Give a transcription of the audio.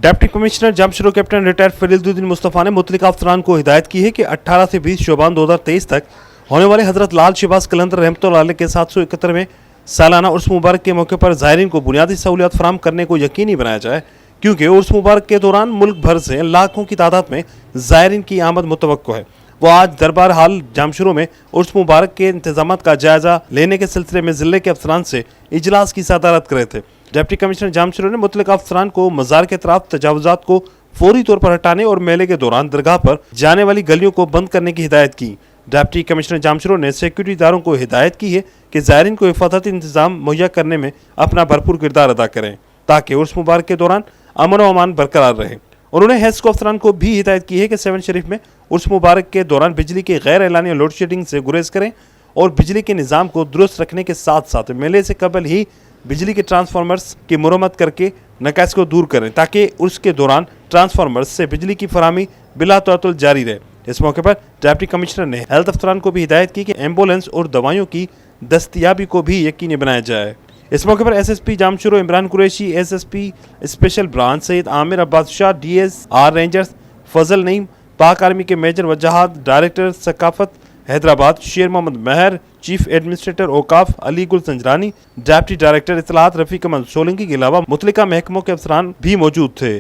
Deputy commissioner Jamshoro captain retired Fariduddin Mustafa ने मुतल्लिका अफसरान को हिदायत की है कि 18 से 20 शोबान 2023 तक होने वाले हजरत लाल शहबाज कलंदर रहमतुल्लाह अलैह के 771वें सालाना उर्स मुबारक के मौके पर ज़ायरीन को बुनियादी सहूलियात फराहम करने को यकीनी बनाया जाए, क्योंकि उर्स मुबारक के दौरान मुल्क भर से लाखों की तादाद में ज़ायरीन की आमद मुतवक्को है। वो आज दरबार हाल जामशरो में उर्स मुबारक के इंतजामात का जायजा लेने के सिलसिले में ज़िले के अफसरान से इजलास की सदारत कर रहे थे। डिप्टी कमिश्नर जामशरो ने मुतल्लिका अफसरान को मज़ार के अतराफ तजावुज़ात को फौरी तौर पर हटाने और मेले के दौरान दरगाह पर जाने वाली गलियों को बंद करने की हिदायत की। डिप्टी कमिश्नर जामशरो ने सिक्योरिटी इदारों को हिदायत की है कि ज़ायरीन को हिफाजती इंतजाम मुहैया करने में अपना भरपूर किरदार अदा करें, ताकि उर्स मुबारक के दौरान अमन व अमान बरकरार रहे। उन्होंने हेस्को अफसरान को भी हिदायत की है कि 7 शरीफ में उर्स मुबारक के दौरान बिजली की गैर एलानिया लोड शेडिंग से गुरेज करें और बिजली के निज़ाम को दुरुस्त रखने के साथ साथ मेले से कबल ही बिजली के ट्रांसफार्मर्स की मुरम्मत करके नकाइस को दूर करें, ताकि उर्स के दौरान ट्रांसफार्मर्स से बिजली की फराहमी बिला तअत्तुल जारी रहे। इस मौके पर डिप्टी कमिश्नर ने हेल्थ अफसरान को भी हिदायत की कि एम्बुलेंस और दवाइयों की दस्तयाबी को भी यकीनी बनाया जाए। इस मौके पर SSP Jamshoro Imran Qureshi, SSP special branch Syed Amir Abbas Shah, DSR rangers Fazal Naeem, Pak army के मेजर वजाहत, डायरेक्टर सकाफत हैदराबाद शेर मोहम्मद महर, चीफ एडमिनिस्ट्रेटर औकाफ अली गुल संजरानी, डिप्टी डायरेक्टर इत्तलात रफीक अहमद सोलंकी के अलावा मुतल्लिका महकमों के अफसरान भी मौजूद थे।